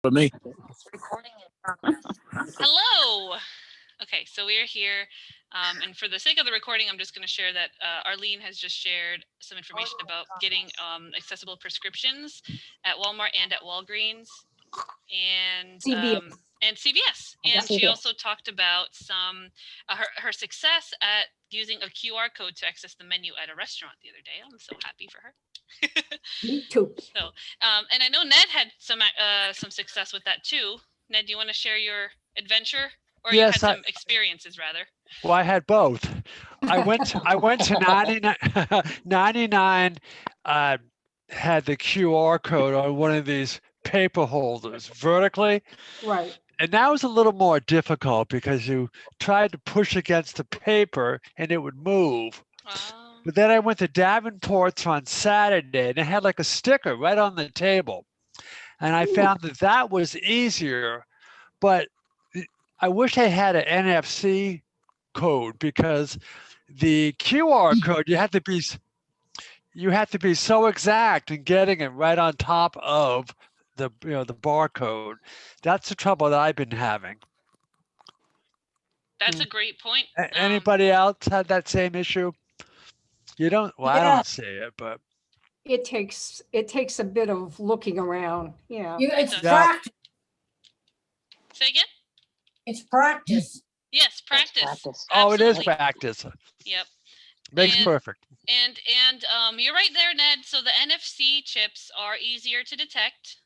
For me. Hello. Okay, so we are here, and for the sake of the recording, I'm just going to share that Arlene has just shared some information about getting accessible prescriptions at Walmart and at Walgreens, and CVS. and CVS. And she also talked about some her success at using a QR code to access the menu at a restaurant the other day. I'm so happy for her. Me too. So, and I know Ned had some success with that too. Ned, do you want to share your adventure, or you had Yes, some experiences rather? well, I had both. I went to 99, had the QR code on one of these paper holders vertically, Right. and that was a little more difficult because you tried to push against the paper and it would move. But then I went to Davenport's on Saturday and it had like a sticker right on the table. And I found that that was easier, but I wish I had an NFC code because the QR code you have to be so exact in getting it right on top of the the barcode. That's the trouble that I've been having. That's a great point. Anybody else had that same issue? You don't. Well, I don't see it, but It takes a bit of looking around. Yeah. It's Yeah. practice. Say again? It's practice. Yes, practice. oh, it is Absolutely. practice. Yep. Makes And- perfect. And you're right there, Ned. So the NFC chips are easier to detect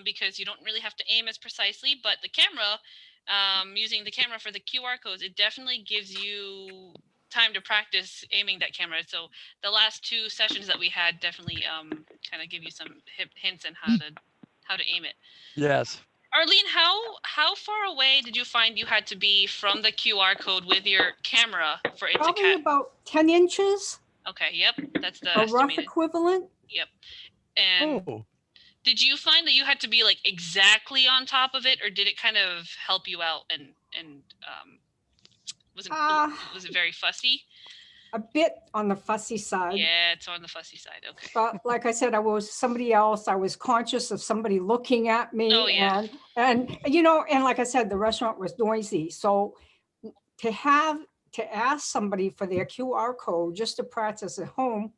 because you don't really have to aim as precisely. But the camera, using the camera for the QR codes, it definitely gives you time to practice aiming that camera. So the last two sessions that we had definitely kind of give you some hints on how to aim it. Yes. Arlene, how far away did you find you had to be from the QR code with your camera for it Probably to about 10 inches, Okay, yep, that's the a rough estimated. equivalent. Yep. And Oh, did you find that you had to be like exactly on top of it, or did it kind of help you out and was it very fussy? A bit on the fussy side. Yeah, it's on the fussy side. Okay. But like I said, I was somebody else. I was conscious of somebody looking at me. Oh, yeah. And and like I said, the restaurant was noisy. So to ask somebody for their QR code just to practice at home,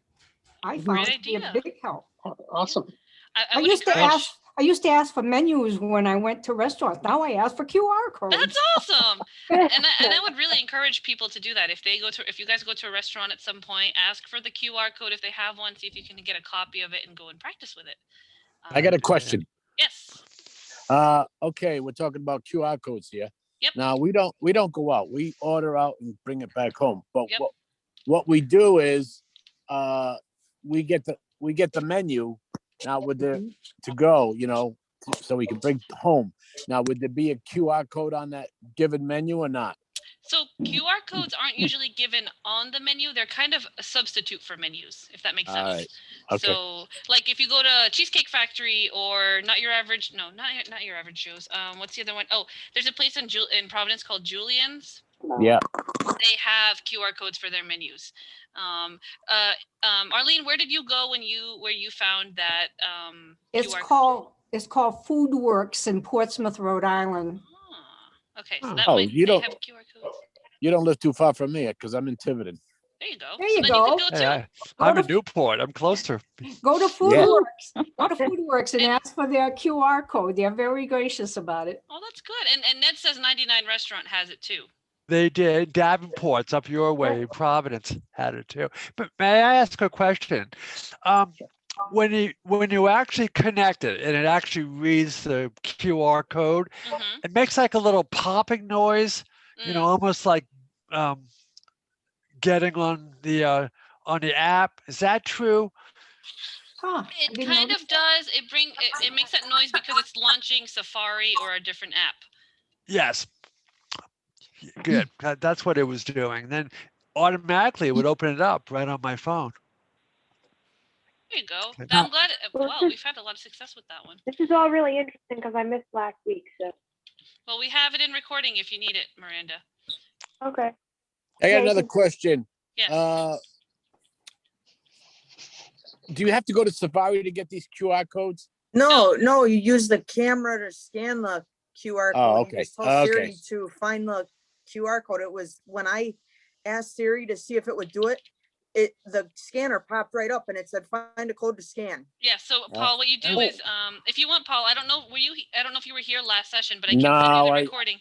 I found Great it to be a idea. big help. Awesome. I I would used to encourage. ask for menus when I went to restaurants. Now I ask for QR codes. That's awesome. And I would really encourage people to do that. If you guys go to a restaurant at some point, ask for the QR code if they have one. See if you can get a copy of it and go and practice with it. I got a question. Yes. Okay, we're talking about QR codes here. Yep. Now we don't go out. We order out and bring it back home. But Yep. what we do is we get the menu now with the to go, so we can bring it home. Now would there be a QR code on that given menu or not? So QR codes aren't usually given on the menu. They're kind of a substitute for menus, if that makes sense. All right. Okay. So, like if you go to Cheesecake Factory or not your average Joe's. What's the other one? Oh, there's a place in Providence called Julian's. Yeah. They have QR codes for their menus. Arlene, where did you go where you found that It's QR called Food Works in Portsmouth, Rhode Island. Okay, so that Oh, might you they don't- have QR codes. You don't live too far from me because I'm in Tiverton. There you go. There So you then go. you can go too. yeah. Go I'm to- in Newport. I'm closer. Go to Food Yeah. Works. Go to Food Works and ask for their QR code. They're very gracious about it. Oh, that's good. And Ned says 99 Restaurant has it too. They did. Davenport's up your way. Providence had it too. But may I ask a question? When you actually connect it and it actually reads the QR code, Mm-hmm. it makes like a little popping noise. Almost like getting on the app. Is that true? Huh. I It didn't kind know of does. It makes that noise because it's launching Safari or a different app. Yes. Good. That's what it was doing. Then automatically it would open it up right on my phone. There you go. Okay. I'm glad. Well, Wow, this- we've had a lot of success with that one. This is all really interesting because I missed last week. So Well, we have it in recording if you need it, Miranda. okay. I got Yeah, another you- question. Yes. Do you have to go to Safari to get these QR codes? No, you use the camera to scan the QR Oh, code. okay. You just tell Siri Okay. to find the QR code. It was when I asked Siri to see if it would do it, the scanner popped right up and it said find a code to scan. Yeah. So Oh. Paul, what you do Oh. is, if you want, Paul, I don't know, I don't know if you were here last session, but I can send you No, the I recording.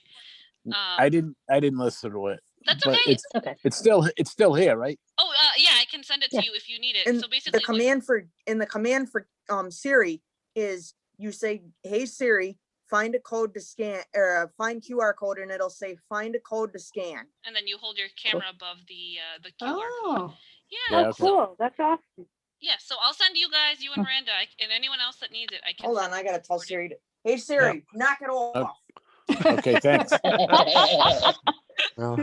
I didn't listen to it. That's But okay. it's still here, right? Oh, yeah, I can send it to Yeah. you if you need it. And So basically, the command for Siri is you say, hey Siri, find a code to scan or find QR code, and it'll say find a code to scan. and then you hold your camera above the QR code. Oh, Yeah. Yeah, Oh, okay. cool. That's awesome. Yeah. So I'll send you guys, you and Miranda, and anyone else that needs it. I can. Hold send on, I the gotta tell recording. Siri hey Siri, knock it off. Okay, thanks. Well,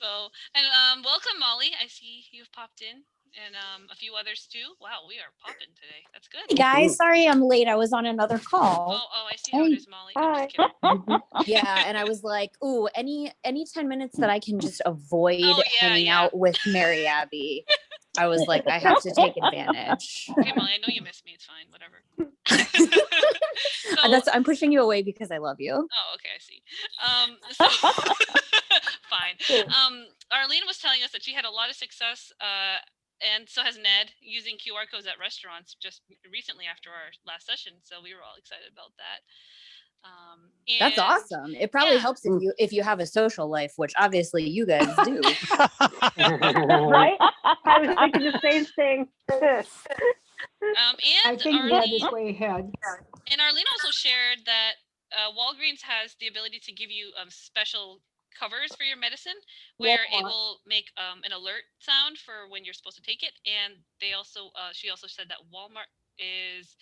So, and welcome, Molly. I see you've popped in, and a few others too. Wow, we are popping today. That's good. Hey guys, sorry I'm late. I was on another call. Oh, I see how it Hey. is, Molly. I'm Hi. just kidding. Yeah, and I was like, ooh, any 10 minutes that I can just avoid Oh, yeah, hanging yeah. out with Mary Abby. I was like, I have to take advantage. Okay, Molly, I know you miss me. It's fine. Whatever. So, I'm pushing you away because I love you. oh, okay, I see. So, fine. Arlene was telling us that she had a lot of success, and so has Ned, using QR codes at restaurants just recently after our last session. So we were all excited about that. That's And- awesome. It probably yeah. helps if you have a social life, which obviously you guys do. Right? I was thinking the same thing. I And think Ned is Arlene, way ahead. and Arlene also shared that Walgreens has the ability to give you special covers for your medicine, where it Walmart. will make an alert sound for when you're supposed to take it. And they also, she also said that Walmart is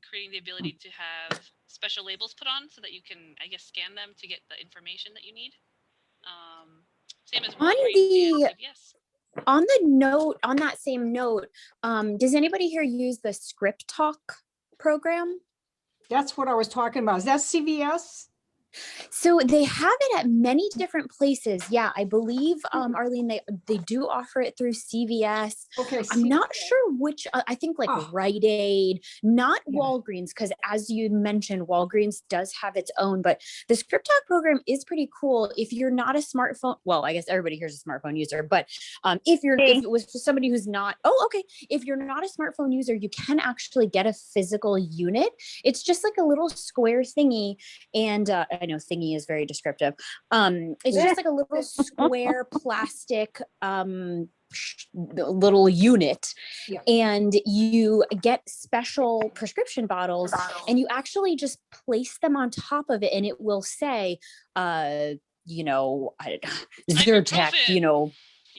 creating the ability to have special labels put on so that you can, I guess, scan them to get the information that you need. Same as On Walgreens and CVS. On that same note, does anybody here use the Script Talk program? That's what I was talking about. Is that CVS? So they have it at many different places. Yeah, I believe, Arlene, they do offer it through CVS. Okay. I'm not CVS. sure which, I think like Oh. Rite Aid, not Yeah. Walgreens, because as you mentioned, Walgreens does have its own, but the Script Talk program is pretty cool. If you're not a smartphone, well, I guess everybody here's a smartphone user, but if it was for somebody who's not, if you're not a smartphone user, you can actually get a physical unit. It's just like a little square thingy. And I know thingy is very descriptive. It's just like a little square plastic little unit. Yeah. And you get special prescription bottles and you actually just place them on top of it and it will say, Zyrtec, Ibuprofen.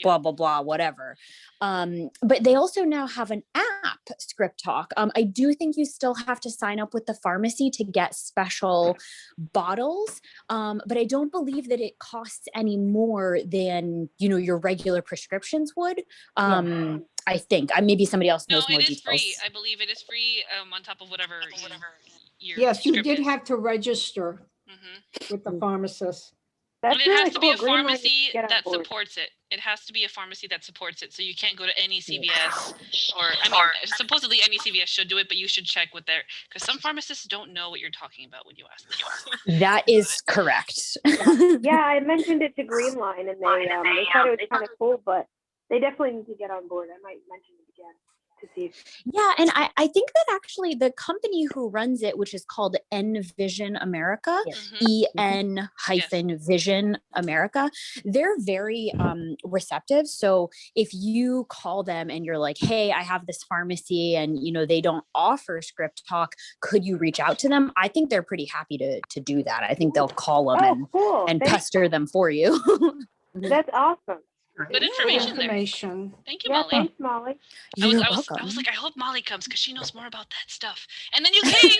blah, blah, blah, whatever. But they also now have an app, Script Talk. I do think you still have to sign up with the pharmacy to get special bottles. But I don't believe that it costs any more than, your regular prescriptions would. I think. Maybe somebody else No, knows more it is details. free. I believe it is free on top of whatever your Yes, you script did is. have to register Mhm. with the pharmacist. And That's it really has to be cool. a Green Line needs pharmacy to get on that board. supports it. It has to be a pharmacy that supports it. So you can't go to any CVS supposedly any CVS should do it, but you should check with their, because some pharmacists don't know what you're talking about when you ask them. That is correct. Yeah, I mentioned it to Green Line, and they thought it was kind of cool, but they definitely need to get on board. I might mention it again to see. Yeah, and I think that actually the company who runs it, which is called Envision America, Mhm. Vision America, they're very receptive. So if you call them and you're like, hey, I have this pharmacy and they don't offer Script Talk, could you reach out to them? I think they're pretty happy to do that. I think they'll call them Cool. and pester them for you. That's awesome. Good information there. Information. Thank you, Yeah, Molly. thanks, Molly. I You're was welcome. like, I hope Molly comes because she knows more about that stuff. And then you came.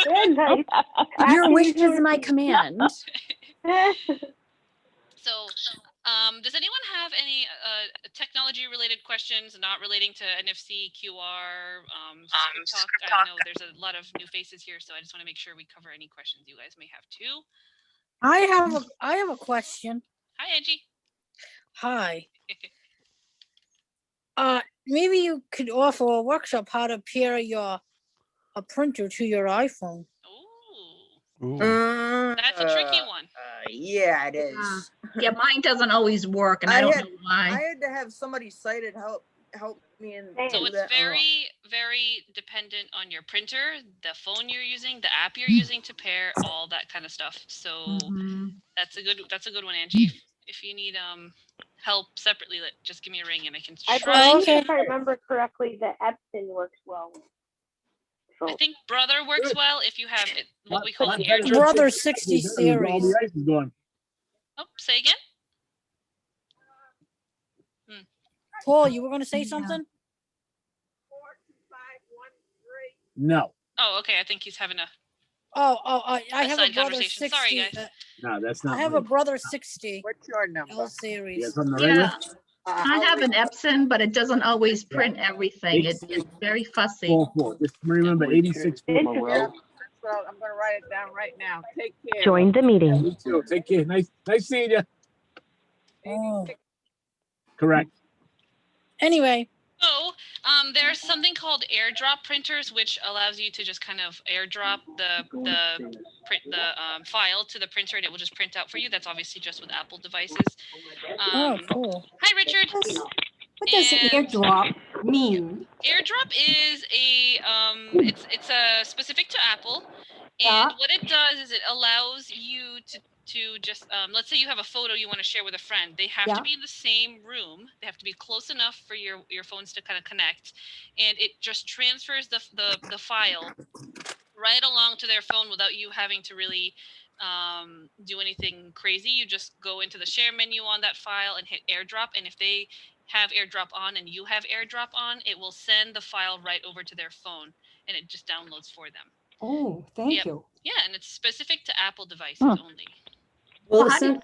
Very nice. Your After wish you is my command. So, does anyone have any technology-related questions not relating to NFC, QR, Script Talk? I know there's a lot of new faces here, so I just want to make sure we cover any questions you guys may have too. I have a question. Hi, Angie. Hi. Maybe you could offer a workshop how to pair your a printer to your iPhone. Ooh, Ooh. that's a tricky one. Yeah, it is. Yeah, mine doesn't always work, and I I don't had- know why. I had to have somebody sighted help me and So do it's that. very, very dependent on your printer, the phone you're using, the app you're using to pair, all that kind of stuff. So Mhm. that's a good one, Angie. If you need help separately, just give me a ring and I can I try. believe, Okay. if I remember correctly, the Epson works well. I think Brother works Good. well if you have it, what we call My an brother- AirDrop. Brother 60 All series. the ice is gone. Oh, say again? Paul, you were gonna say Yeah. something? No, Oh, okay. I think he's having a. I have a side brother conversation. 60. Sorry, guys. no, that's I not. have a right. brother 60 What's your number? L You series. got something to write Yeah, with? I have an Epson, but it doesn't always Yeah. print everything. It's very fussy. 4-4. Just remember 86. Interesting. Well, I'm gonna write it down right now. Take care. Join the meeting. You too. Take care. Nice seeing you. Oh. Correct. Anyway, So, there's something called AirDrop printers, which allows you to just kind of AirDrop the file to the printer, and it will just print out for you. That's obviously just with Apple devices. cool. Hi, Richard. What does And- airdrop mean? AirDrop is a it's a specific to Apple, and Yeah. what it does is it allows you to just let's say you have a photo you want to share with a friend. They have Yeah. to be in the same room. They have to be close enough for your phones to kind of connect, and it just transfers the file right along to their phone without you having to really do anything crazy. You just go into the share menu on that file and hit AirDrop, and if they have AirDrop on and you have AirDrop on, it will send the file right over to their phone, and it just downloads for them. Oh, thank Yep. you. Yeah, and it's specific to Apple devices Huh. only. Will Well, it how do you- send,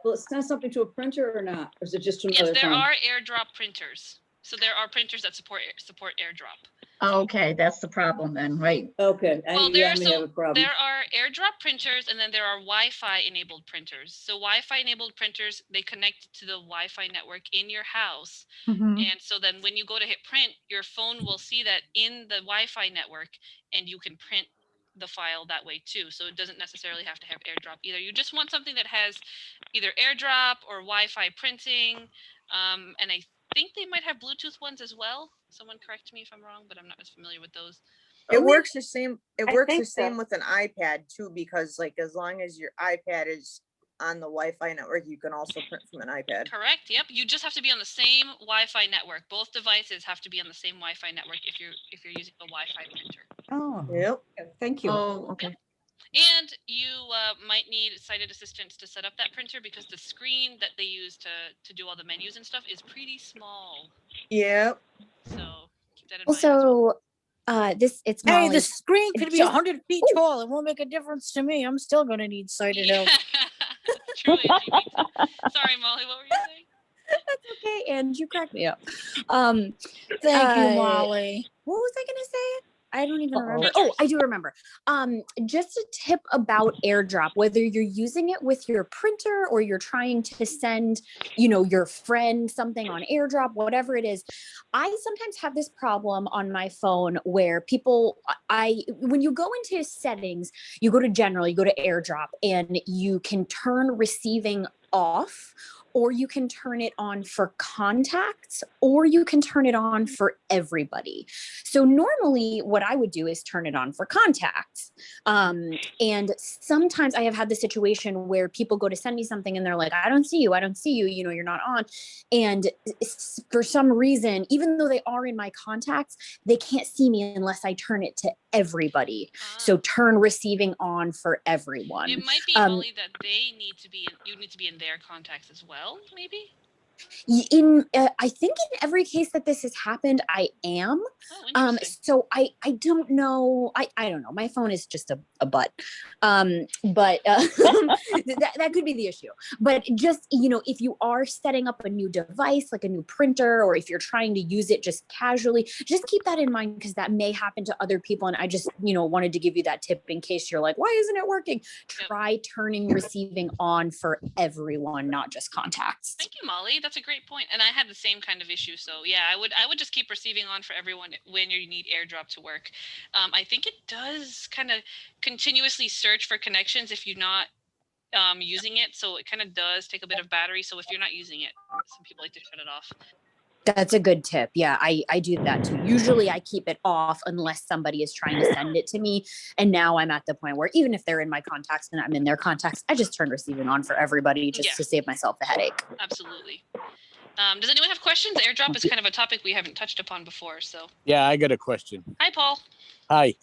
will it send something to a printer or not? Or is it just to Yes, another there phone? are AirDrop printers. So there are printers that support AirDrop. Okay, that's the problem then, right? Okay, Well, yeah, I there may have a problem. there are AirDrop printers, and then there are Wi-Fi enabled printers. So Wi-Fi enabled printers, they connect to the Wi-Fi network in your house. Mhm. And so then when you go to hit print, your phone will see that in the Wi-Fi network, and you can print the file that way too. So it doesn't necessarily have to have AirDrop either. You just want something that has either AirDrop or Wi-Fi printing. And I think they might have Bluetooth ones as well. Someone correct me if I'm wrong, but I'm not as familiar with those. It works the same. It I works the think so. same with an iPad too, because like as long as your iPad is on the Wi-Fi network, you can also print from an iPad. Correct. Yep. You just have to be on the same Wi-Fi network. Both devices have to be on the same Wi-Fi network if you're using a Wi-Fi printer. Oh, Yep. thank you. Oh, okay. And you might need sighted assistance to set up that printer because the screen that they use to do all the menus and stuff is pretty small. Yep. So keep that in mind. Also, it's Hey, Molly. the screen could be just- 100 feet tall. It won't make a difference to me. I'm still gonna need sighted help. True, Angie. Me too. Sorry, Molly. What were you saying? That's okay, and you cracked me up. Thank you, Uh, Molly. What was I gonna say? I don't even Uh-oh. remember. Oh, I do remember. Just a tip about AirDrop, whether you're using it with your printer or you're trying to send, your friend something on AirDrop, whatever it is. I sometimes have this problem on my phone where when you go into settings, you go to general, you go to AirDrop, and you can turn receiving off, or you can turn it on for contacts, or you can turn it on for everybody. So normally what I would do is turn it on for contacts. And sometimes I have had the situation where people go to send me something and they're like, I don't see you, you're not on. And for some reason, even though they are in my contacts, they can't see me unless I turn it to everybody. So turn receiving on for everyone. It might be, Molly, that you need to be in their contacts as well, maybe? I think in every case that this has happened, I am. Oh, interesting. So I don't know. I don't know. My phone is just a butt. But that could be the issue. But just, if you are setting up a new device, like a new printer, or if you're trying to use it just casually, just keep that in mind because that may happen to other people. And I just, wanted to give you that tip in case you're like, why isn't it working? Try turning receiving on for everyone, not just contacts. Thank you, Molly. that's a great point. And I had the same kind of issue. So yeah, I would just keep receiving on for everyone when you need AirDrop to work. I think it does kind of continuously search for connections if you're not using it. So it kind of does take a bit of battery. So if you're not using it, some people like to shut it off. That's a good tip. Yeah, I do that too. Usually I keep it off unless somebody is trying to send it to me. And now I'm at the point where even if they're in my contacts and I'm in their contacts, I just turn receiving on for everybody just to save myself the headache. Absolutely. Does anyone have questions? AirDrop is kind of a topic we haven't touched upon before. So Yeah, I got a question. hi, Paul. Hi.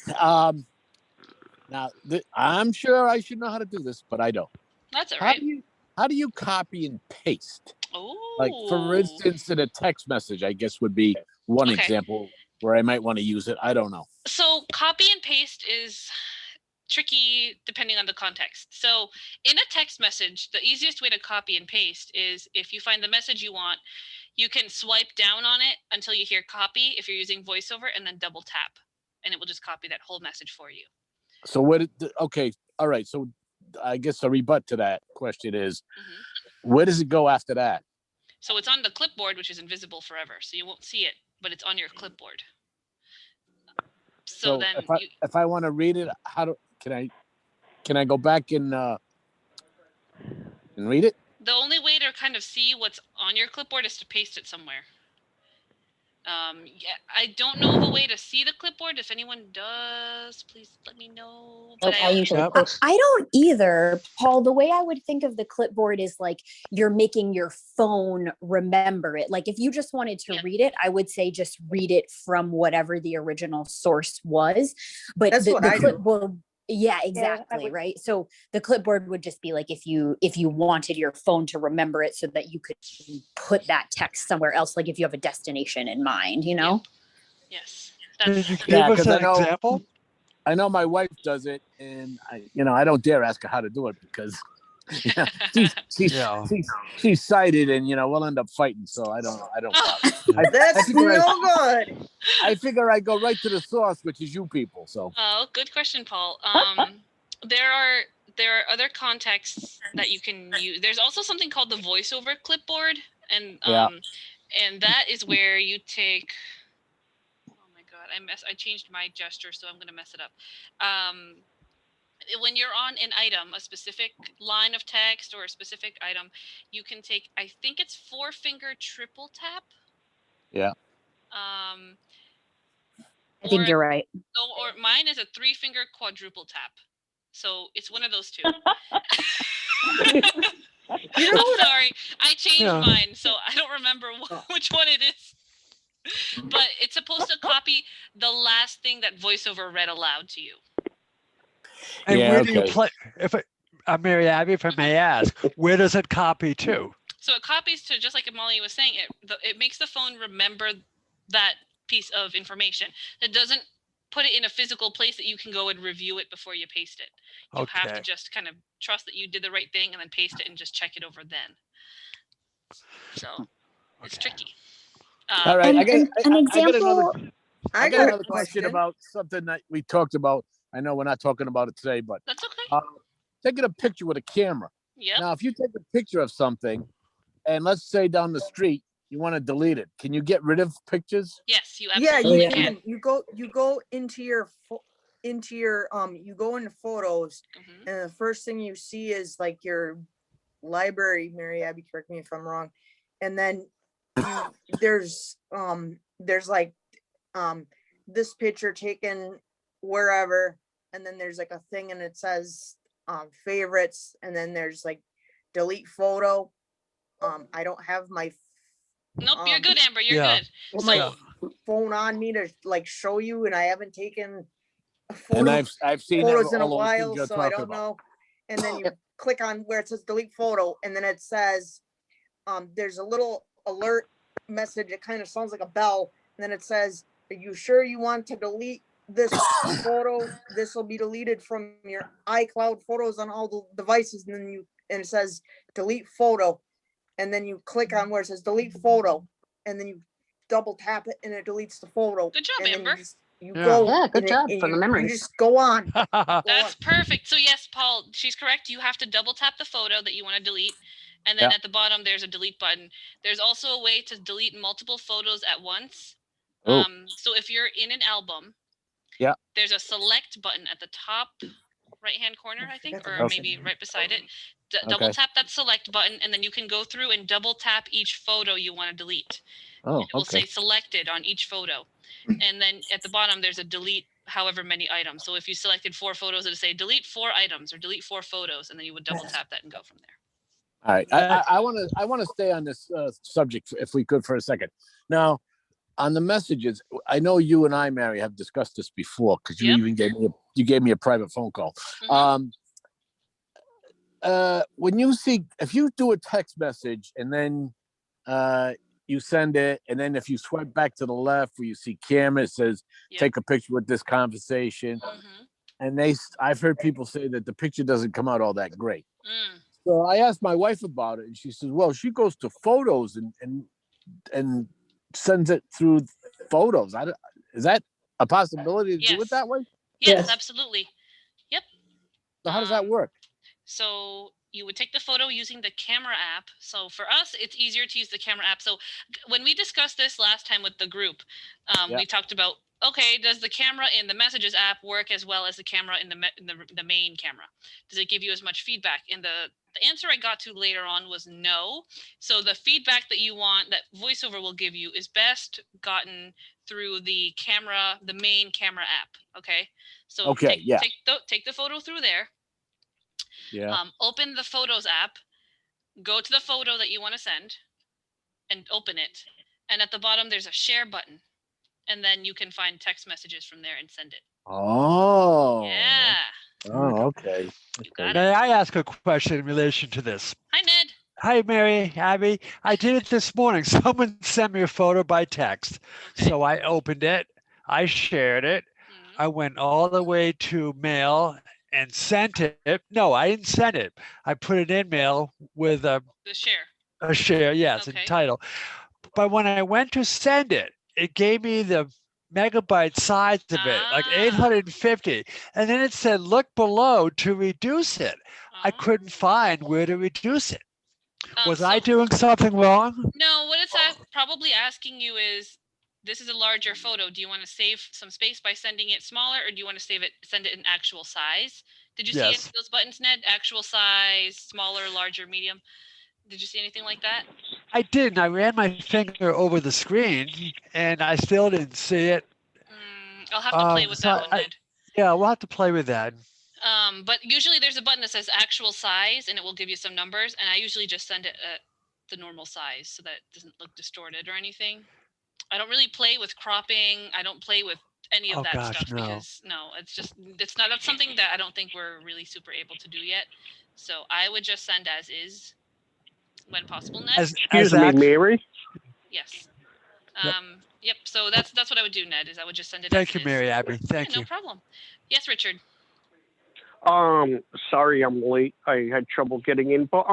Now I'm sure I should know how to do this, but I don't. That's all right. How do you copy and paste? Oh. Like for instance, in a text message, I guess would be one Okay. example where I might want to use it. I don't know. So copy and paste is tricky depending on the context. So in a text message, the easiest way to copy and paste is if you find the message you want, you can swipe down on it until you hear copy if you're using VoiceOver, and then double tap, and it will just copy that whole message for you. So okay, all right. So I guess a rebut to that question is, where does it go after that? So it's on the clipboard, which is invisible forever. So you won't see it, but it's on your clipboard. So then if I want to read it, can I go back and read it? the only way to kind of see what's on your clipboard is to paste it somewhere. Yeah, I don't know of a way to see the clipboard. If anyone does, please let me know. But I don't either, Paul. The way I would think of the clipboard is like you're making your phone remember it. Like if you just wanted to read it, I would say just read it from whatever the original source was. But That's what the I do. clipboard, yeah, exactly, right? So the clipboard would just be like if you wanted your phone to remember it so that you could put that text somewhere else, like if you have a destination in mind, you know? Yes. Could you give us an example? I know my wife does it, and I don't dare ask her how to do it because she's sighted, and we'll end up fighting. So I don't. That's no good. I figure I go right to the source, which is you people. So. Oh, good question, Paul. There are other contexts that you can use. There's also something called the VoiceOver clipboard, and and that is where you take. Oh my God, I changed my gesture, so I'm gonna mess it up. When you're on an item, a specific line of text or a specific item, you can take, I think it's 4-finger triple tap. Yeah. I think you're right. So, or mine is a 3-finger quadruple tap. So it's one of those two. I'm sorry, I changed mine, so I don't remember which one it is. But it's supposed to copy the last thing that VoiceOver read aloud to you. And where do you play? Mary Abby, if I may ask, where does it copy to? So it copies to, just like Molly was saying, it makes the phone remember that piece of information. It doesn't put it in a physical place that you can go and review it before you paste it. You have to just kind of trust that you did the right thing and then paste it and just check it over then. So it's tricky. All right, I got another question question about something that we talked about. I know we're not talking about it today, but that's okay. Taking a picture with a camera. Yep. Now, if you take a picture of something, and let's say down the street, you want to delete it, can you get rid of pictures? Yes, you absolutely can. You go into your you go into photos, and the first thing you see is like your library. Mary Abby, correct me if I'm wrong. And then there's like this picture taken wherever, and then there's like a thing and it says favorites, and then there's like delete photo. I don't have my nope, you're good, Amber, you're good. My phone on me to like show you, and I haven't taken and I've seen photos in a all those while, things so you're I talking don't about. know. And then you click on where it says delete photo, and then it says there's a little alert message. It kind of sounds like a bell, and then it says, are you sure you want to delete this photo? This will be deleted from your iCloud photos on all the devices. And then it says delete photo, and then you click on where it says delete photo, and then you double tap it and it deletes the photo. Good job, and Amber. You go. Yeah, good job and for the you memories. just go on. That's perfect. So yes, Paul, she's correct. You have to double tap the photo that you want to delete, And then Yeah. at the bottom, there's a delete button. There's also a way to delete multiple photos at once. Oh. So if you're in an album, Yeah. there's a select button at the top right-hand corner, I think, forgot to or mention maybe right beside it. Okay. Double tap that select button, and then you can go through and double tap each photo you want to delete. Oh, It will say okay. selected on each photo. And then at the bottom, there's a delete however many items. So if you selected 4 photos, it'll say delete 4 items or delete 4 photos, and then you would double tap that and go from there. All right. I want to stay on this subject if we could for a second. Now, on the messages, I know you and I, Mary, have discussed this before because you Yep. even gave me a private phone call. Mhm. When you see, if you do a text message and then you send it, and then if you swipe back to the left where you see camera, it says Yep. take a picture with this conversation. Mhm. And I've heard people say that the picture doesn't come out all that great. Mm. So I asked my wife about it, and she says, "Well, she goes to photos and sends it through photos. Is that a possibility to do Yes. it that way? Yes, absolutely. Yep. So how does that work? So you would take the photo using the camera app. So for us, it's easier to use the camera app. So when we discussed this last time with the group, Yeah. we talked about, okay, does the camera in the messages app work as well as the camera in the main camera? Does it give you as much feedback? And the answer I got to later on was no. So the feedback that you want, that VoiceOver will give you, is best gotten through the main camera app. Okay. So Okay, yeah. take the photo through there. Yeah. Open the Photos app, go to the photo that you want to send, and open it. And at the bottom, there's a share button. And then you can find text messages from there and send it. Oh. Yeah. Oh, okay. You got it. May I ask a question in relation to this? Hi, Ned. Hi, Mary, Abby. I did it this morning. Someone sent me a photo by text. Okay. So I opened it. I shared it. Mhm. I went all the way to mail and sent it. No, I didn't send it. I put it in mail with The share. a share, yes, Okay. and title. But when I went to send it, it gave me the megabyte size of it, like Ah. 850. And then it said, look below to reduce it. I Oh. couldn't find where to reduce it. Was I So- doing something wrong? No, what it's probably asking you is, this is a larger photo. Do you want to save some space by sending it smaller, or do you want to send it in actual size? Did you see any Yes. of those buttons, Ned? Actual size, smaller, larger, medium? Did you see anything like that? I didn't. I ran my finger over the screen and I still didn't see it. I'll have to play with so that one, I- Ned. Yeah, we'll have to play with that. But usually there's a button that says actual size, and it will give you some numbers. And I usually just send it at the normal size so that it doesn't look distorted or anything. I don't really play with cropping. I don't play with any of Oh, that gosh, stuff no. because that's something that I don't think we're really super able to do yet. So I would just send as is when possible, Ned. Excuse me, Mary. Yes. Yep. Yep. So that's what I would do, Ned. Is I would just send it. Thank as you, is. Mary Abby. Thank Yeah, you. no problem. Yes, Richard. Sorry I'm late. I had trouble getting in. But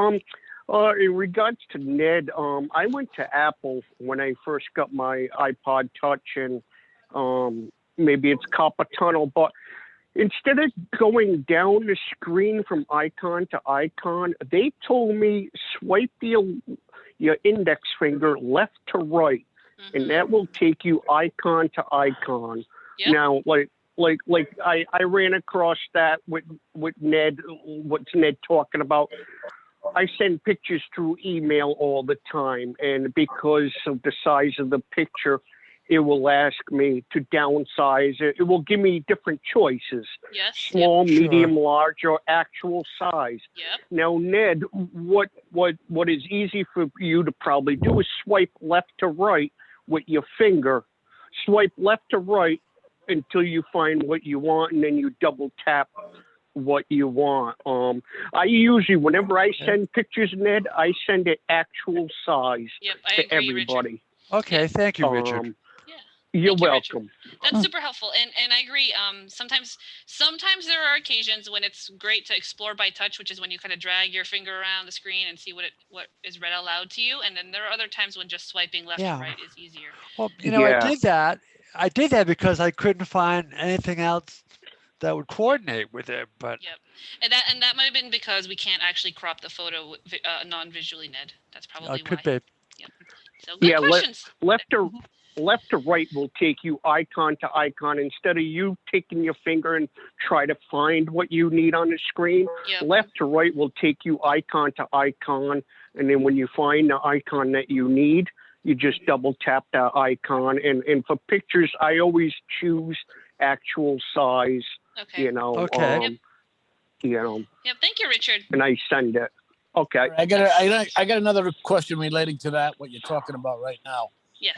in regards to Ned, I went to Apple when I first got my iPod Touch, and maybe it's Copper Tunnel, but instead of going down the screen from icon to icon, they told me swipe your index finger left to right, and that will take you icon to icon. Yep. Now, like I ran across that with Ned. What's Ned talking about? I send pictures through email all the time, and because of the size of the picture, it will ask me to downsize it. It will give me different choices: Yes. small, Sure. medium, large, or actual size. Yep. Now, Ned, what is easy for you to probably do is swipe left to right with your finger. Swipe left to right until you find what you want, and then you double tap what you want. I usually, whenever I send pictures, Ned, I send it actual size Yep. I to agree, everybody. Richard. Okay, thank you, Richard. You're Thank you, Richard. welcome. That's super helpful, and I agree. Sometimes there are occasions when it's great to explore by touch, which is when you kind of drag your finger around the screen and see what is read aloud to you. And then there are other times when just swiping left Yeah. to right is easier. Well, I Yeah. did that. I did that because I couldn't find anything else that would coordinate with it. But Yep. And that might have been because we can't actually crop the photo non-visually, Ned. That's probably Could why. be. Yep. So good Yeah, questions. left to right will take you icon to icon instead of you taking your finger and try to find what you need on the screen. Yep. Left to right will take you icon to icon, and then when you find the icon that you need, you just double tap that icon. And for pictures, I always choose actual size. Okay. You know. Okay. You know, Yep. Thank you, Richard. and I send it. Okay. I got another question relating to that, what you're talking about right now. Yes.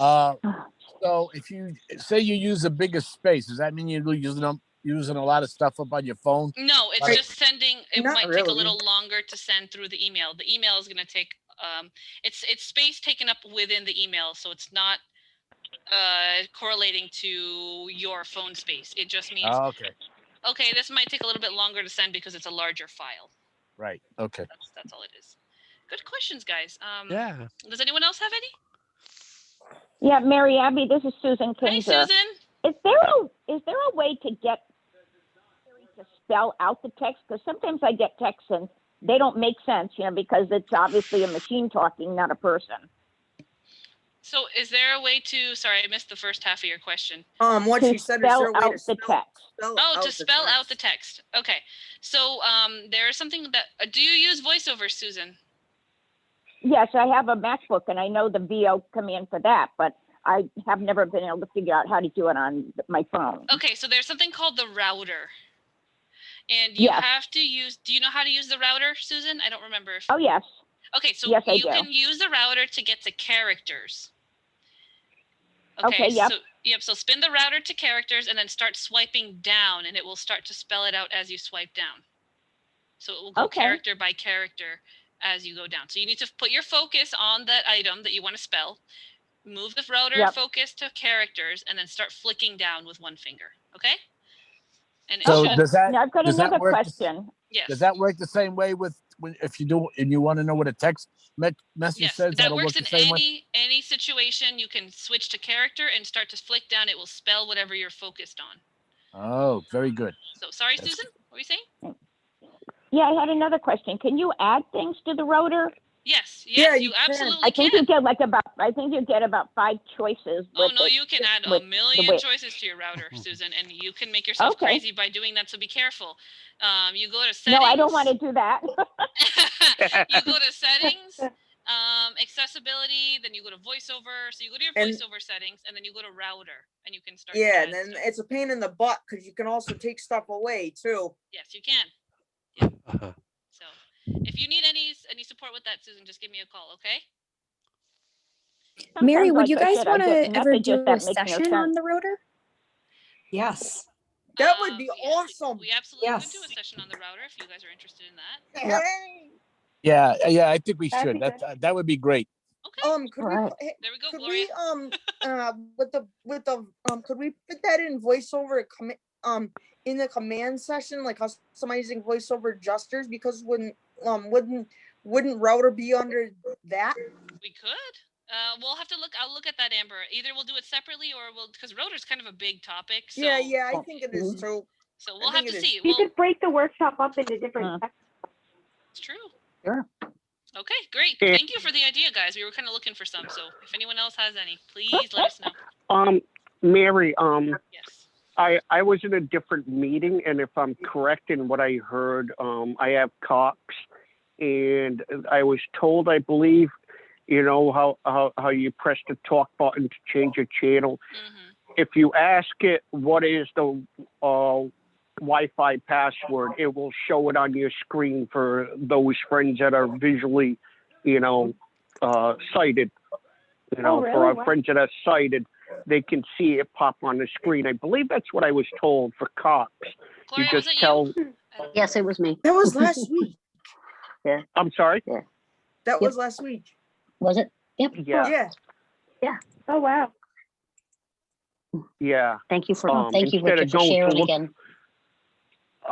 So if you say you use a bigger space, does that mean you're using a lot of stuff up on your phone? No, it's Right. just sending. It Not might take a really. little longer to send through the email. The email is going to take. It's space taken up within the email, so it's not correlating to your phone space. It just means Oh, okay. okay, this might take a little bit longer to send because it's a larger file. Right. Okay. That's all it is. Good questions, guys. Yeah. Does anyone else have any? Yeah, Mary Abby, this is Susan Hey, Kinzer. Susan. Is there a way to get Siri to spell out the text? Because sometimes I get texts and they don't make sense, because it's obviously a machine talking, not a person. So, is there a way to? Sorry, I missed the first half of your question. What To she said is spell there a way out to the text. To spell out the text. Okay. So, there is something that. Do you use VoiceOver, Susan? Yes, I have a MacBook and I know the VO command for that, but I have never been able to figure out how to do it on my phone. Okay, so there's something called the router. And you Yes. have to use, do you know how to use the router, Susan? I don't remember. Oh, yes. Okay, so Yes, I you do. can use the router to get to characters. Okay, yep. So spin the router to characters and then start swiping down and it will start to spell it out as you swipe down. So it will go Okay. character by character as you go down. So you need to put your focus on that item that you want to spell, move the router Yep. focus to characters, and then start flicking down with one finger. Okay? And So it should, does that Now I've got does that another work? question. yes. Does that work the same way if you do and you want to know what a text message Yes, says? that That'll works work in the same way. any situation. You can switch to character and start to flick down. It will spell whatever you're focused on. Oh, very good. So sorry, That's Susan, what were you saying? Yeah, I had another question. Can you add things to the router? Yes, Yeah, yes, you you can. absolutely I think can. you get about 5 choices. Oh with no, it, you can add a with the million way- choices to your router, Susan, and you can make yourself Okay. crazy by doing that. So be careful. You go to settings. No, I don't want to do that. You go to settings, accessibility, then you go to voiceover. So you go to your And- voiceover settings, and then you go to router, and you can start. Yeah, to and add then stuff. it's a pain in the butt because you can also take stuff away too. Yes, you can. Uh-huh. So if you need any support with that, Susan, just give me a call, okay? Mary, Sometimes, would you like I guys said, I want get to ever messages do that a make no session on sense. the router? Yes. That would be We awesome. absolutely would Yes. do a session on the router if you guys are interested in that. Yep. Hey, Yeah, I think we That'd should. be That would be great. Okay, could Right. we? there we go, Could Gloria. we could we put that in voiceover in the command session, like customizing voiceover adjusters, because wouldn't router be under that? We could. We'll have to look. I'll look at that, Amber. Either we'll do it separately or because router's kind of a big topic. So, Yeah, I think it is Mhm. too. So I we'll have think to it is. see. You Well, could break the workshop up into different sections. it's true. Sure. Okay, great. Yeah. Thank you for the idea, guys. We were kind of looking for some. So if anyone else has any, please let us know. Mary, Yes. I was in a different meeting, and if I'm correct in what I heard, I have Cox, and I was told, I believe, you know how you press the talk button to change a channel. Mm-hmm. If you ask it what is the Wi-Fi password, it will show it on your screen for those friends that are visually, sighted. For really? our Wow. friends that are sighted, they can see it pop on the screen. I believe that's what I was told for Cox. Gloria, You was just it tell. you? Yes, it was me. That was last week. I'm sorry. That was last week. Was it? Yep. Yeah. Yeah. Oh, wow. Yeah. Thank you for Instead of Richard, for going to sharing look- again.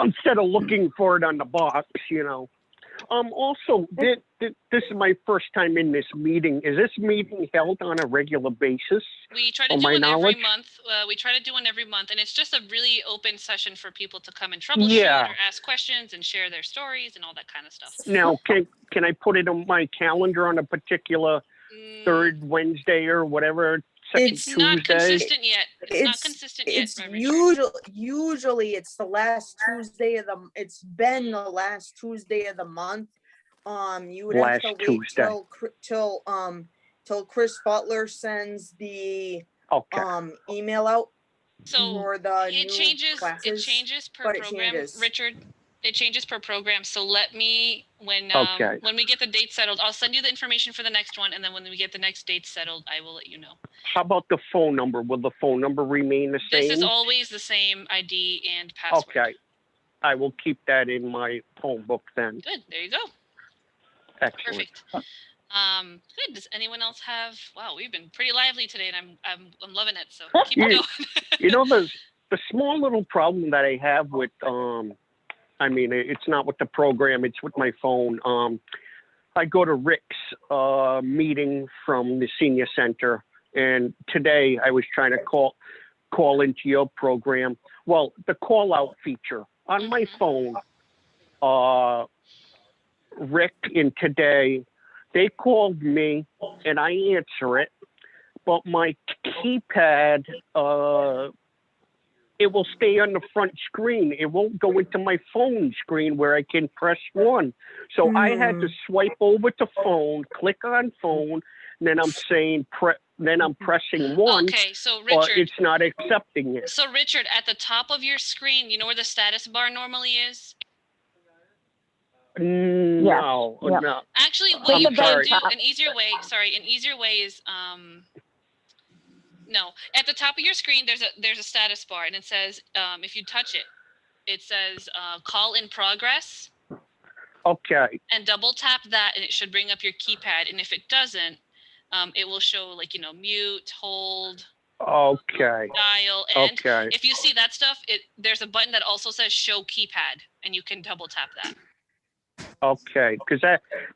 Instead of looking for it on the box, Also, this is my first time in this meeting. Is this meeting held on a regular basis? We try to From do my one knowledge? every month. We try to do one every month, and it's just a really open session for people to come and troubleshoot Yeah. or ask questions and share their stories and all that kind of stuff. Now, can I put it on my calendar on a particular third Wednesday or whatever, second It's Tuesday? not consistent yet. It's not consistent yet. It's Richard. usually it's the last Tuesday of the, it's been the last Tuesday of the month. You would have Last to wait Tuesday. till Chris Butler sends the Okay. email out So for the it new changes. classes. It changes per but it program, changes. Richard. It changes per program. So let me when Okay. when we get the date settled, I'll send you the information for the next one, and then when we get the next date settled, I will let you know. How about the phone number? Will the phone number remain the same? This is always the same ID and password. Okay. I will keep that in my phone book then. Good. There you go. Excellent. Perfect. Good. Does anyone else have? Wow, we've been pretty lively today, and I'm loving it. So keep it Yeah. going. You know, the small little problem that I have with, I mean, it's not with the program, it's with my phone. I go to Rick's meeting from the senior center, and today I was trying to call into your program. Well, the call out feature on my phone, Rick and Today, they called me and I answer it, but my keypad, it will stay on the front screen. It won't go into my phone screen where I can press one. So I had to swipe over to phone, click on phone, and then I'm saying, then I'm pressing one. Okay, so or Richard. it's not accepting it. So Richard, at the top of your screen, you know where the status bar normally is? No, Yep. no. Actually, Click what you the can very do, top. an easier way is no, at the top of your screen there's a status bar, and it says if you touch it, it says call in progress, Okay. and double tap that, and it should bring up your keypad. And if it doesn't, it will show, like, you know, mute, hold, Okay. dial, and Okay. if you see that stuff, there's a button that also says show keypad, and you can double tap that. Okay, because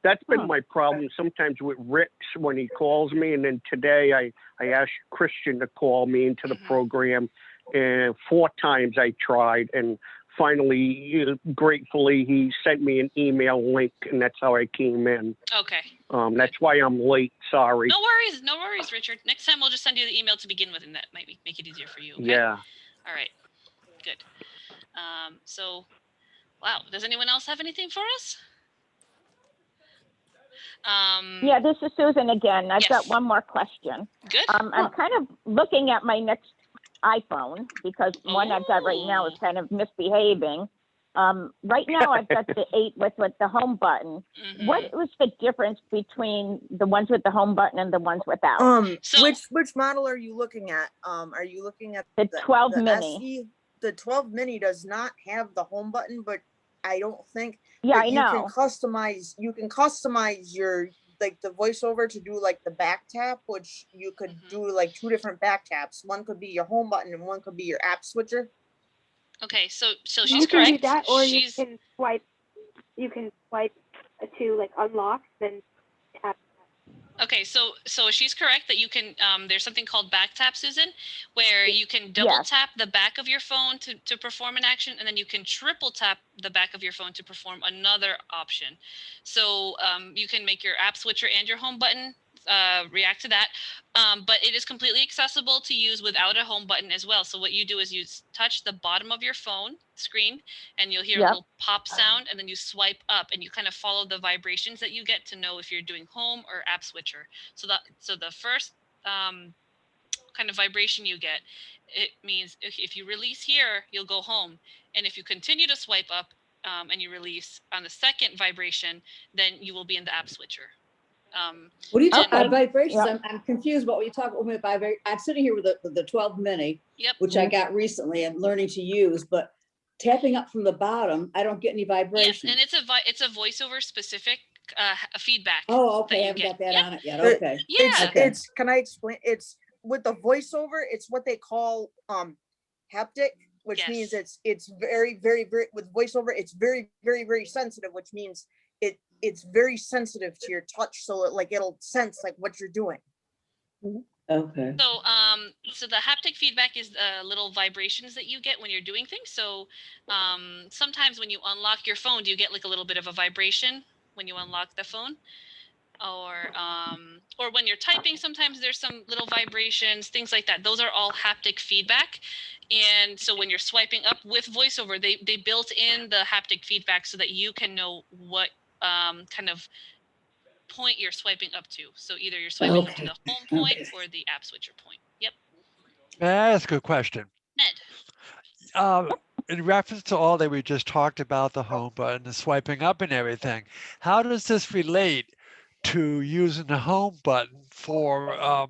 that's been my problem sometimes with Rick's when he calls me, and then today I asked Christian to call me into the program, and 4 times I tried, and finally, gratefully, he sent me an email link, and that's how I came in. Okay. That's why I'm late. Sorry. No worries, Richard. Next time we'll just send you the email to begin with, and that might make it easier for you. Okay? Yeah. All right. Good. So, wow. Does anyone else have anything for us? Yeah, this is Susan again. I've got Yes. one more question. Good. I'm kind of looking at my next iPhone because one I've got right now is kind of misbehaving. Right now I've got the 8 with the home button. What was the difference between the ones with the home button and the ones without? Which model are you looking at? Are you looking at The 12 mini. SE? The 12 mini does not have the home button, but I don't think. Yeah, but I you know. You can customize your, like, the voiceover to do like the back tap, which you could do like 2 different back taps. One could be your home button and one could be your app switcher. Okay, so You she's can correct. do that, or She's you can swipe to like unlock, then tap. okay. So she's correct that you can. There's something called back tap, Susan, where you can double Yes. tap the back of your phone to perform an action, and then you can triple tap the back of your phone to perform another option. So you can make your app switcher and your home button react to that. But it is completely accessible to use without a home button as well. So what you do is you touch the bottom of your phone screen, and you'll hear a Yep. little pop sound, and then you swipe up, and you kind of follow the vibrations that you get to know if you're doing home or app switcher. So the first kind of vibration you get, it means if you release here, you'll go home, and if you continue to swipe up and you release on the second vibration, then you will be in the app switcher. What are you talking Okay. about vibrations? Yep. I'm confused about what you talk about vibration. I'm sitting here with the 12 mini, Yep. which I got recently and learning to use, but tapping up from the bottom, I don't get any Yes, vibration. and it's a voiceover specific feedback. Oh, okay, I you haven't get. got that Yep. on it yet. But Okay. Yeah. It's can I explain? It's with the voiceover, it's what they call haptic, which means Yes. it's very, very, very, with voiceover, it's very, very, very sensitive, which means it's very sensitive to your touch, so it'll sense like what you're doing. Okay. So the haptic feedback is little vibrations that you get when you're doing things. So sometimes when you unlock your phone, do you get like a little bit of a vibration when you unlock the phone? Or when you're typing, sometimes there's some little vibrations, things like that. Those are all haptic feedback. And so when you're swiping up with VoiceOver, they built in the haptic feedback so that you can know what kind of point you're swiping up to. So either you're swiping up to the home point or the app switcher point. Yep. That's a good question. Ned. In reference to all that we just talked about, the home button, the swiping up and everything, how does this relate to using the home button for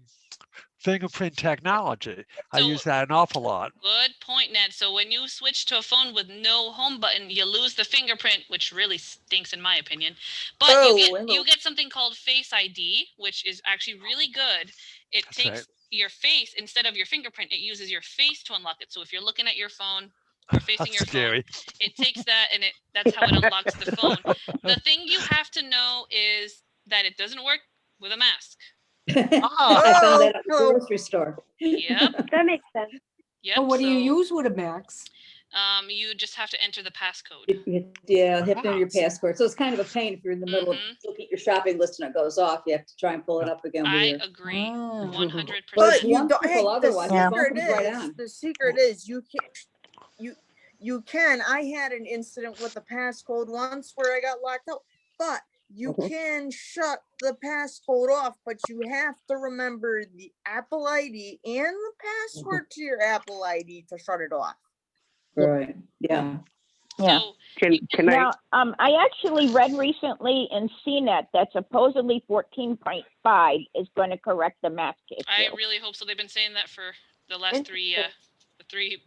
fingerprint technology? I use that an awful lot. Good point, Ned. So when you switch to a phone with no home button, you lose the fingerprint, which really stinks in my opinion. But you get something called Face ID, which is actually really good. It takes your face instead of your fingerprint. It uses your face to unlock it. So if you're looking at your phone or facing your phone, it takes that and that's how it unlocks the phone. The thing you have to know is that it doesn't work with a mask. I found that at the grocery store. Yep. That makes sense. Yep. So what do you use with a Max? You just have to enter the passcode. Yeah, you have to enter your password. So it's kind of a pain if you're in the middle of looking at your shopping list and it goes off. You have to try and pull it up again. I agree, 100%. But you don't. Hey, otherwise, the secret is you can. I had an incident with the passcode once where I got locked out, but you can shut the passcode off, but you have to remember the Apple ID and the password to your Apple ID to shut it off. Right. Yeah. Yeah. Can now, I actually read recently in CNET that supposedly 14.5 is going to correct the mask issue. I really hope so. They've been saying that for the last three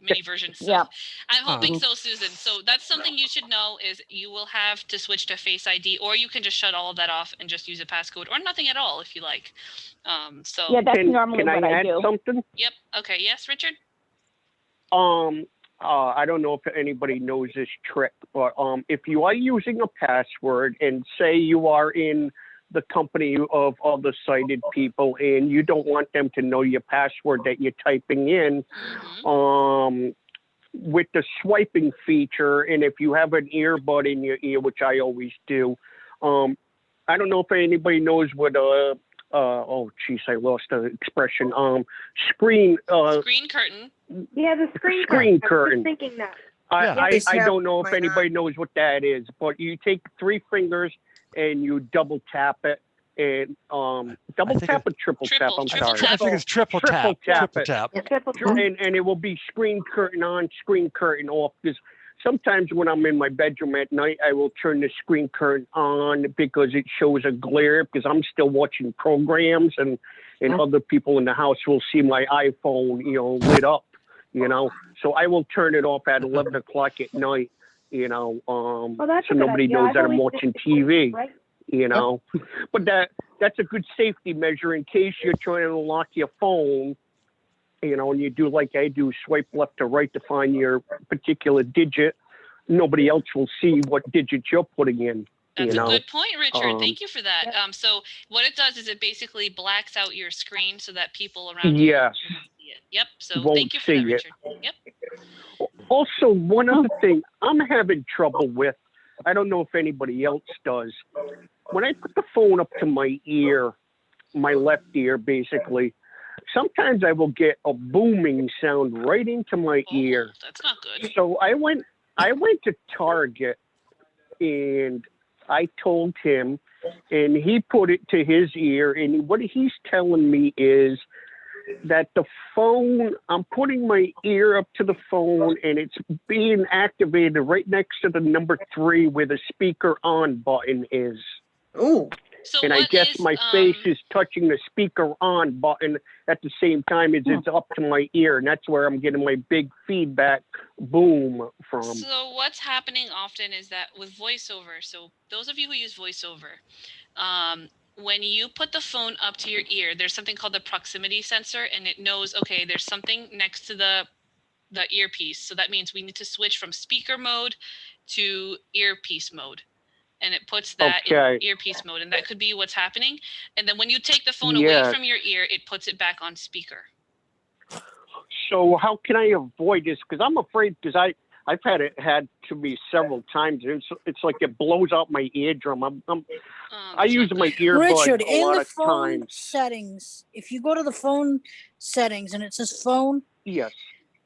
mini versions. So yeah. I'm hoping so, Susan. So that's something you should know is you will have to switch to Face ID, or you can just shut all of that off and just use a passcode, or nothing at all if you like. So yeah, that's normally what I do. Something? Yep. Okay. Yes, Richard. I don't know if anybody knows this trick, but if you are using a password and say you are in the company of other sighted people and you don't want them to know your password that you're typing in, with the swiping feature, and if you have an earbud in your ear, which I always do, I don't know if anybody knows what oh geez, I lost the expression. Screen curtain. Yeah, the screen curtain. I was thinking that. I don't know if anybody knows what that is, but you take 3 fingers and you double tap it, and double tap or triple tap. I'm sorry. I think it's triple tap. Triple tap. And it will be screen curtain on, screen curtain off. Because sometimes when I'm in my bedroom at night, I will turn the screen curtain on because it shows a glare, because I'm still watching programs, and other people in the house will see my iPhone, lit up, So I will turn it off at 11 o'clock at night, so nobody knows that I'm watching TV. Right. But that's a good safety measure in case you're trying to unlock your phone, and you do like I do, swipe left to right to find your particular digit. Nobody else will see what digit you're putting in. That's a good point, Richard. Thank you for that. So what it does is it basically blacks out your screen so that people around you can see it. Yep. So thank you for that, Richard. Yep. Also, one other thing I'm having trouble with, I don't know if anybody else does. When I put the phone up to my ear, my left ear basically, sometimes I will get a booming sound right into my ear. That's not good. So I went to Target and I told him, and he put it to his ear, and what he's telling me is that the phone, I'm putting my ear up to the phone and it's being activated right next to the number 3 where the speaker on button is. Ooh. So and I guess my face is touching the speaker on button at the same time as it's up to my ear. And that's where I'm getting my big feedback boom from. So what's happening often is that with VoiceOver, so those of you who use VoiceOver, when you put the phone up to your ear, there's something called the proximity sensor, and it knows, okay, there's something next to the earpiece. So that means we need to switch from speaker mode to earpiece mode. and it puts that Okay. in earpiece mode, and that could be what's happening. And then when you take the phone away Yes. from your ear, it puts it back on speaker. So how can I avoid this? Because I'm afraid, because I've had to be several times. And it's like it blows out my eardrum. I use my earbud Richard, a in lot the of phone times. settings, if you go to the phone settings and it says phone, Yes.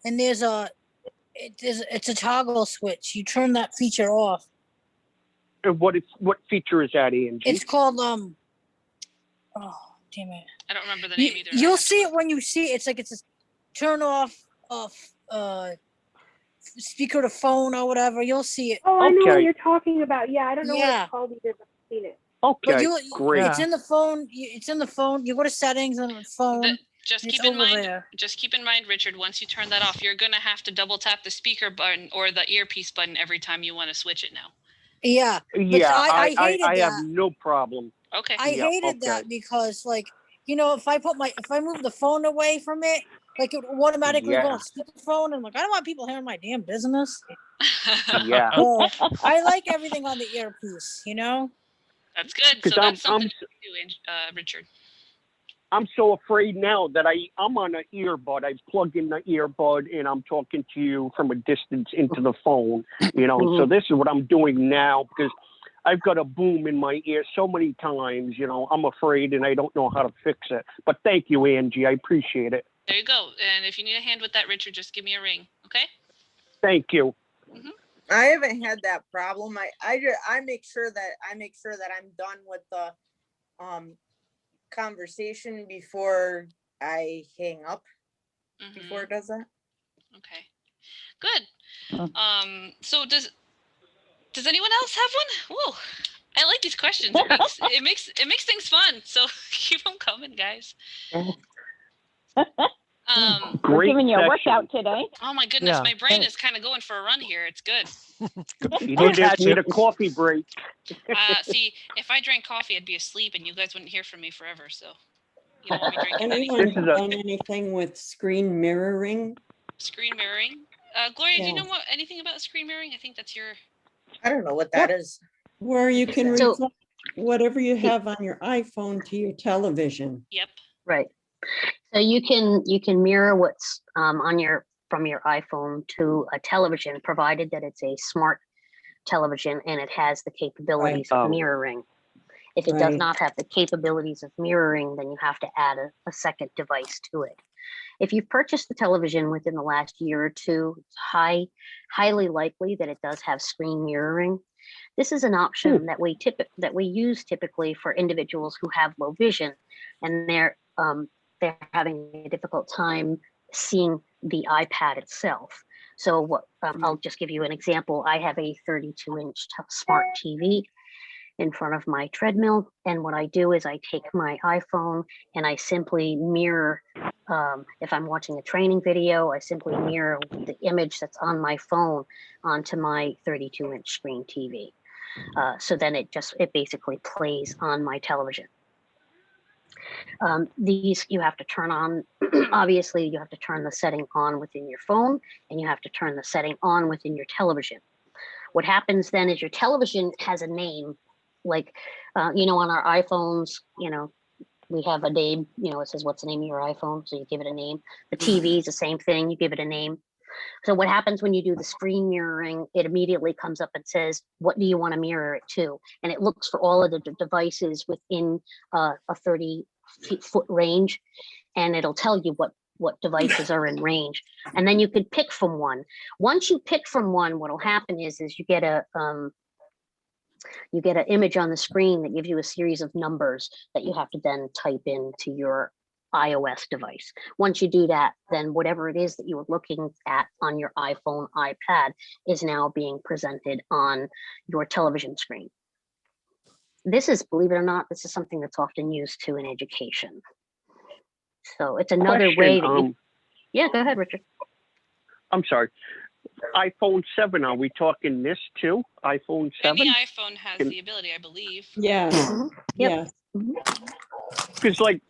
and there's it's a toggle switch. You turn that feature off. And what feature is that, Angie? It's called oh damn it. I don't remember the name either. You'll see it when you see it. It's like it's a turn off speaker to phone or whatever. You'll see it. Oh, I know what Okay. you're talking about. Yeah, I don't know what Yeah. it's called either, but I've seen it. Okay, But great. it's in the phone. It's in the phone. You go to settings on the phone. Just It's keep in over mind, there. Richard, once you turn that off, you're going to have to double tap the speaker button or the earpiece button every time you want to switch it now. Yeah. But Yeah, I hated I have that. no problem. Okay. I Yeah, hated okay. that because, like, you know, if I move the phone away from it, like it would automatically go Yeah. on speakerphone, and like I don't want people hearing my damn business. Yeah. I like everything on the earpiece, you know. That's good. 'Cause So that's I'm- something to do, Richard. I'm so afraid now that I'm on an earbud. I plug in the earbud and I'm talking to you from a distance into the phone, you know. So this is what I'm doing now because I've got a boom in my ear so many times, you know. I'm afraid and I don't know how to fix it. But thank you, Angie. I appreciate it. There you go. And if you need a hand with that, Richard, just give me a ring. Okay. Thank you. I haven't had that problem. I make sure that I'm done with the conversation before I hang up. Before it does that. Okay. Good. So does anyone else have one? Whoa. I like these questions. It makes things fun. So keep them coming, guys. We're giving you a workout today. Oh my goodness, Yeah. my brain is kind of going for a run here. It's good. You Go need catch need it. a coffee break. See, if I drank coffee, I'd be asleep, and you guys wouldn't hear from me forever. So you don't want me drinking Anyone anything. done anything with screen mirroring? Screen mirroring. Gloria, do you Yeah. know anything about screen mirroring? I think that's your. I don't know what that is. Where you can So- reflect whatever you have on your iPhone to your television. Yep. Right. So you can mirror what's on from your iPhone to a television, provided that it's a smart television and it has the capabilities Oh. of mirroring. If it does Right. not have the capabilities of mirroring, then you have to add a second device to it. If you've purchased the television within the last year or two, it's highly likely that it does have screen mirroring. This is an option that we use typically for individuals who have low vision, and they're having a difficult time seeing the iPad itself. So what I'll just give you an example. I have a 32-inch smart TV in front of my treadmill, and what I do is I take my iPhone and I simply mirror. If I'm watching a training video, I simply mirror the image that's on my phone onto my 32-inch screen TV. So then it basically plays on my television. These you have to turn on. Obviously, you have to turn the setting on within your phone, and you have to turn the setting on within your television. What happens then is your television has a name, like on our iPhones, we have a name. It says what's the name of your iPhone, so you give it a name. The TV is the same thing. You give it a name. So what happens when you do the screen mirroring? It immediately comes up and says, what do you want to mirror it to? And it looks for all of the devices within a 30-foot range, and it'll tell you what devices are in range. And then you could pick from one. Once you pick from one, what'll happen is you get an image on the screen that gives you a series of numbers that you have to then type into your iOS device. Once you do that, then whatever it is that you were looking at on your iPhone, iPad is now being presented on your television screen. This is, believe it or not, this is something that's often used too in education. So it's another way that yeah, go ahead, Richard. I'm sorry. iPhone 7, are we talking this too? iPhone 7? Any iPhone has the ability, I believe. Yes. Yep. Yes. because like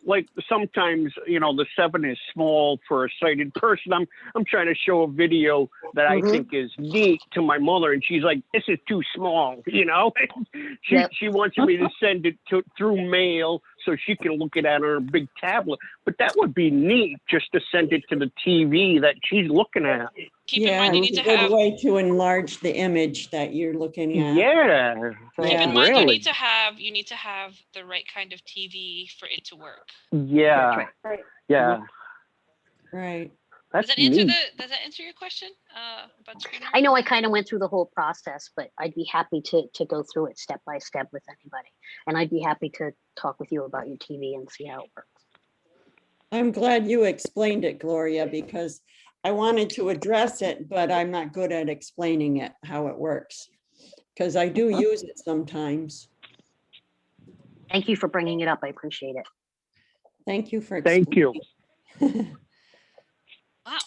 sometimes the 7 is small for a sighted person. I'm trying to show a video that I think is neat to my mother, and she's like, "This is too small," She wants me to send it through mail so she can look at it on her big tablet. But that would be neat, just to send it to the TV that she's looking at. Keep in Yeah, mind you it's need a to good have. way to enlarge the image that you're looking at. Yeah. Keep in mind really. you need to have the right kind of TV for it to work. Yeah. Right. Yeah. Right. That's Does that answer neat. does that answer your question about screen I know I kind of went through the whole process, but I'd be happy to go through it step by step with anybody. And I'd be happy to talk with you about your TV and see how it works. I'm glad you explained it, Gloria, because I wanted to address it, but I'm not good at explaining it, how it works. Because I do use it sometimes. Thank you for bringing it up. I appreciate it. Thank you for Thank you. Wow.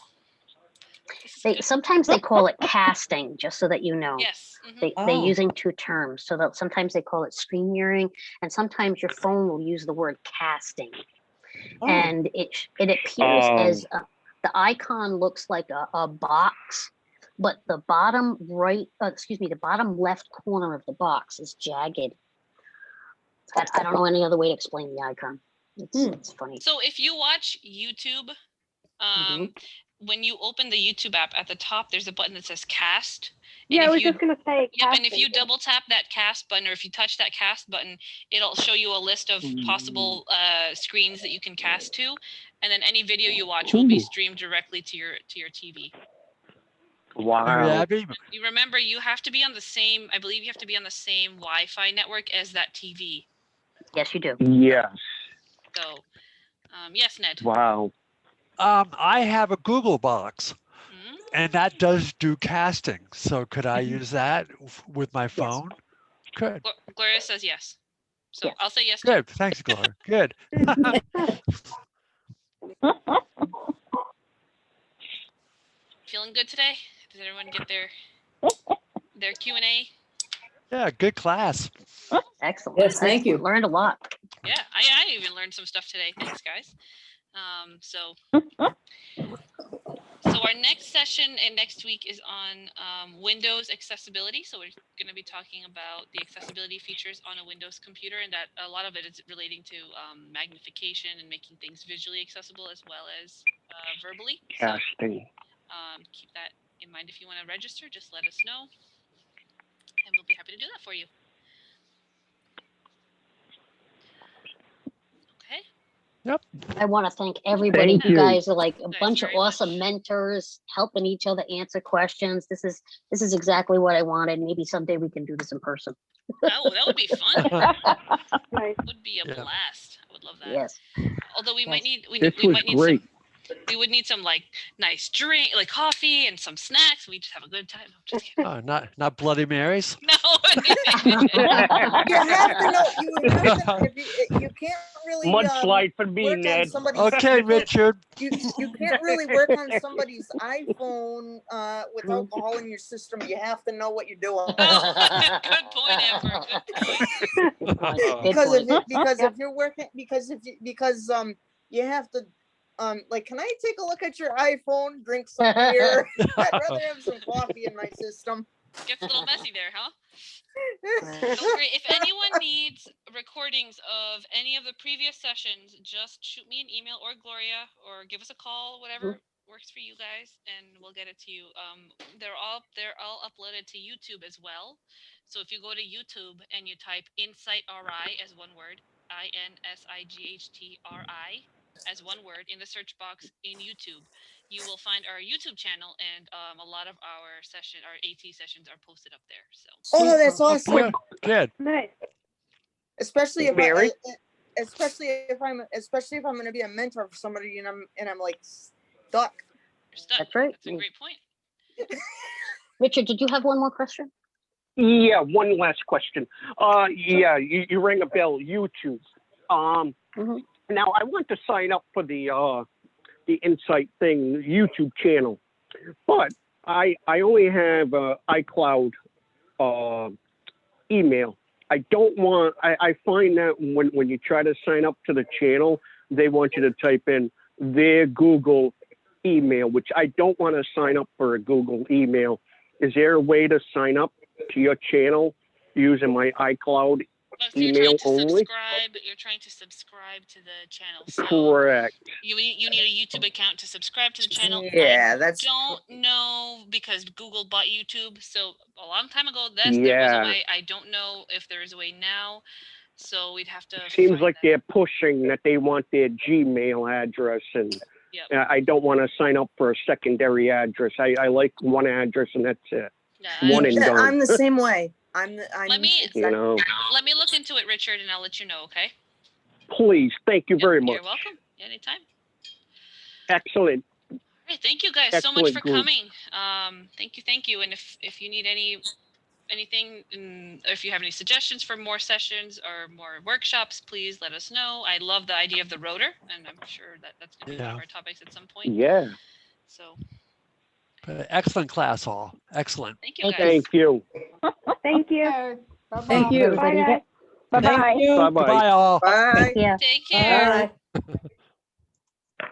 Sometimes they call it casting, just so that you know. Yes. They're Oh. using two terms. So that sometimes they call it screen mirroring, and sometimes your phone will use the word casting. Oh. And it appears as the icon looks like a box, but the bottom right, the bottom left corner of the box is jagged. I don't know any other way to explain the icon. It's funny. So if you watch YouTube, when you open the YouTube app at the top, there's a button that says cast. And Yeah, I if was you, just gonna say. Yep, and if you casting. double tap that cast button, or if you touch that cast button, it'll show you a list of possible screens that you can cast to, and then any video you watch will be streamed directly to your TV. Wow. Abby, You remember you have to be on the same. I believe you have to be on the same Wi-Fi network as that TV. Yes, you do. Yes. So, yes, Ned. Wow. I have a Google box, and that does do casting. So could I use that with my phone? Good. Gloria says yes. So I'll say yes. Good. Thanks, Gloria. Good. Feeling good today? Did everyone get their Q&A? Yeah, good class. Excellent. Yes, thank you. Learned a lot. Yeah, I even learned some stuff today. Thanks, guys. So our next session and next week is on Windows accessibility. So we're going to be talking about the accessibility features on a Windows computer, and that a lot of it is relating to magnification and making things visually accessible as well as verbally. Casting. So keep that in mind. If you want to register, just let us know, and we'll be happy to do that for you. Okay. Yep. I want to thank everybody. Thank You you. guys are like a Guys, bunch of very awesome mentors, helping each other answer questions. This is exactly what I wanted. Maybe someday we can do this in person. Oh, that would be fun. Nice. Would be a blast. I would love that. Yes. Although we might need This we was might need great. we would need some like nice drink, like coffee and some snacks. We just have a good time. No, just kidding. Oh, not Bloody Marys. No. You have to know, you can't really. Mudslide for me, work on Ned. somebody's- Okay, Richard. You can't really work on somebody's iPhone with alcohol in your system. You have to know what you're doing. Good point, Amber. Good point. Because if you're working, you have to, like, can I take a look at your iPhone, drink some beer? I'd rather have some coffee in my system. Gets a little messy there, huh? So great. If anyone needs recordings of any of the previous sessions, just shoot me an email or Gloria, or give us a call, whatever works for you guys, and we'll get it to you. They're all uploaded to YouTube as well. So if you go to YouTube and you type Insight RI as one word, INSIGHTRI as one word in the search box in YouTube, you will find our YouTube channel, and a lot of our AT sessions are posted up there. So. Oh, that's awesome. Good. Nice. Especially if Mary? especially if I'm going to be a mentor for somebody and I'm like stuck. You're stuck. That's right. That's a great point. Richard, did you have one more question? Yeah, one last question. Yeah, you rang a bell. YouTube. Now I want to sign up for the Insight thing YouTube channel, but I only have iCloud email. I don't want, I find that when you try to sign up to the channel, they want you to type in their Google email, which I don't want to sign up for a Google email. Is there a way to sign up to your channel using my iCloud email only? You're trying to subscribe to the channel. So Correct. you need a YouTube account to subscribe to the channel. Yeah, I don't know because Google bought YouTube. So a long time ago, there was a Yeah. way. I don't know if there is a way now. So we'd have to. Seems like they're pushing that they want their Gmail address, and I don't want to sign up for a secondary address. I like one address and that's it. One and done. I'm the same way. Let me let me look into it, Richard, and I'll let you know. Okay. Please, thank you very much. You're welcome. Anytime. Excellent. All right, thank you guys so much Excellent for group. coming. Thank you. And if you need anything, or if you have any suggestions for more sessions or more workshops, please let us know. I love the idea of the rotor, and I'm sure that's going to be one of our topics at some point. Yeah. So. Excellent class, all. Excellent. Thank you, guys. Thank you. Thank you. Thank you. Bye, guys. Thank Bye-bye. you. Bye-bye. Bye, all. Bye. Yeah. Take care. Bye.